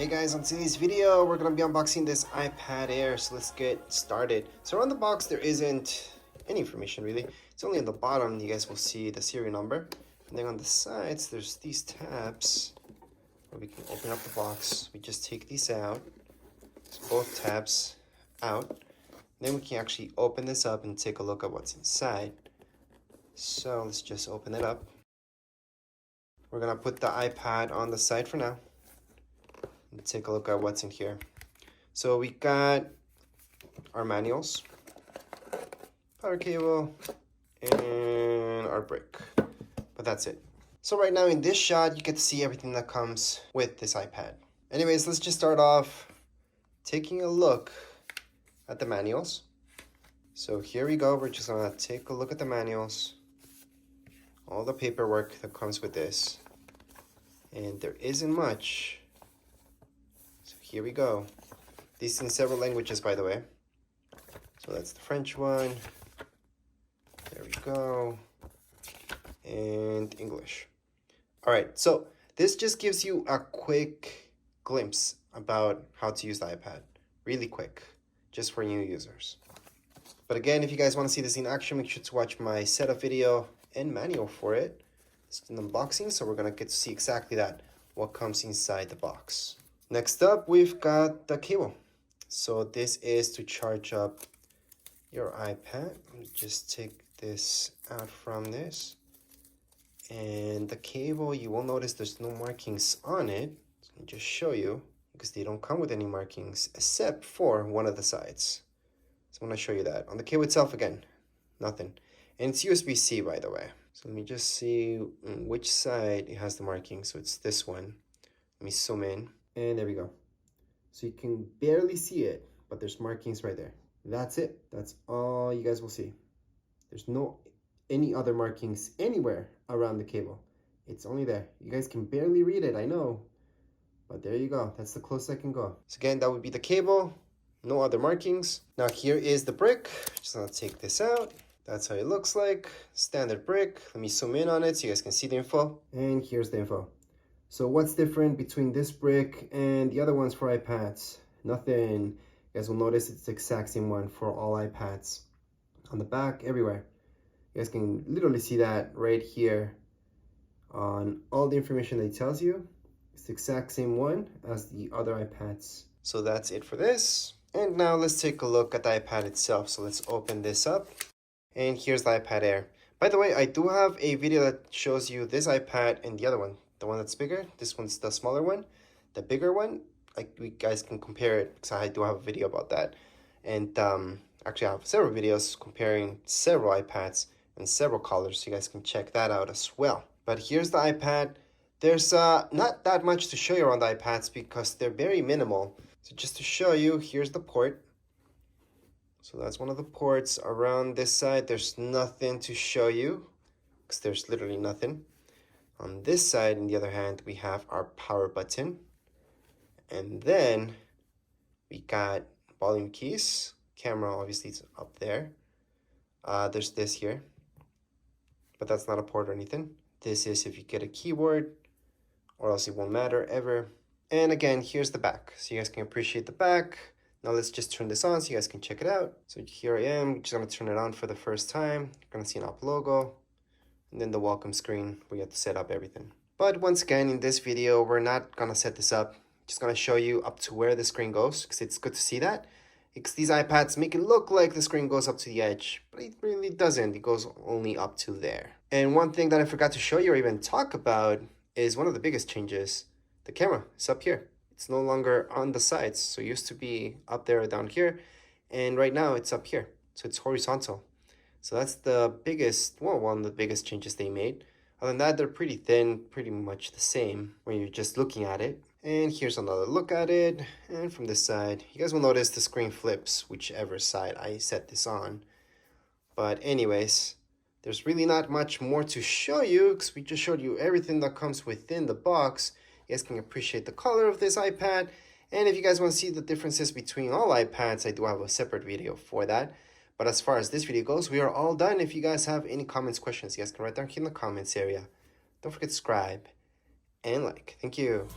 Hey guys, on today's video, we're going to be unboxing this iPad Air, so let's get started. So around the box, there isn't any information really. It's only on the bottom, you guys will see the serial number. And then on the sides, there's these tabs where we can open up the box. We just take these out, so both tabs out. Then we can actually open this up and take a look at what's inside. So let's just open it up. We're going to put the iPad on the side for now. And take a look at what's in here. So we got our manuals, power cable, and our brick. But that's it. So right now in this shot, you get to see everything that comes with this iPad. Anyways, let's just start off taking a look at the manuals. So here we go. We're just gonna take a look at the manuals, all the paperwork that comes with this. And there isn't much. So here we go. These in several languages, by the way. So that's the French one. There we go. And English. All right, so this just gives you a quick glimpse about how to use the iPad. Really quick, just for new users. But again, if you guys want to see this in action, make sure to watch my setup video and manual for it. It's an unboxing, so we're gonna get to see exactly that, what comes inside the box. Next up, we've got the cable. So this is to charge up your iPad. Let me just take this out from this. And the cable, you will notice there's no markings on it. So let me just show you, because they don't come with any markings except for one of the sides. So I'm gonna show you that. On the cable itself, again, nothing. And it's USB-C, by the way. So let me just see which side it has the marking. So it's this one. Let me zoom in. And there we go. So you can barely see it, but there's markings right there. That's it. That's all you guys will see. There's no any other markings anywhere around the cable. It's only there. You guys can barely read it, I know. But there you go. That's the closest I can go. So again, that would be the cable. No other markings. Now here is the brick. Just gonna take this out. That's how it looks like. Standard brick. Let me zoom in on it so you guys can see the info. And here's the info. So what's different between this brick and the other ones for iPads? Nothing. You guys will notice it's the exact same one for all iPads. On the back, everywhere. You guys can literally see that right here on all the information that it tells you. It's the exact same one as the other iPads. So that's it for this. And now let's take a look at the iPad itself. So let's open this up. And here's the iPad Air. By the way, I do have a video that shows you this iPad and the other one. The one that's bigger, this one's the smaller one. The bigger one, like, you guys can compare it, because I do have a video about that. And actually I have several videos comparing several iPads and several colors, so you guys can check that out as well. But here's the iPad. There's not that much to show you around the iPads because they're very minimal. So just to show you, here's the port. So that's one of the ports. Around this side, there's nothing to show you because there's literally nothing. On this side, on the other hand, we have our power button. And then we got volume keys. Camera obviously is up there. There's this here, but that's not a port or anything. This is if you get a keyboard, or else it won't matter ever. And again, here's the back, so you guys can appreciate the back. Now let's just turn this on so you guys can check it out. So here I am, just gonna turn it on for the first time. You're gonna see an up logo. And then the welcome screen where you have to set up everything. But once again, in this video, we're not gonna set this up. Just gonna show you up to where the screen goes, because it's good to see that. Because these iPads make it look like the screen goes up to the edge, but it really doesn't. It goes only up to there. And one thing that I forgot to show you or even talk about is one of the biggest changes. The camera is up here. It's no longer on the sides. So it used to be up there or down here. And right now it's up here. So it's horizontal. So that's the biggest, well, one of the biggest changes they made. Other than that, they're pretty thin, pretty much the same when you're just looking at it. And here's another look at it. And from this side, you guys will notice the screen flips whichever side I set this on. But anyways, there's really not much more to show you because we just showed you everything that comes within the box. You guys can appreciate the color of this iPad. And if you guys want to see the differences between all iPads, I do have a separate video for that. But as far as this video goes, we are all done. If you guys have any comments, questions, you guys can write down here in the comments area. Don't forget to subscribe and like. Thank you.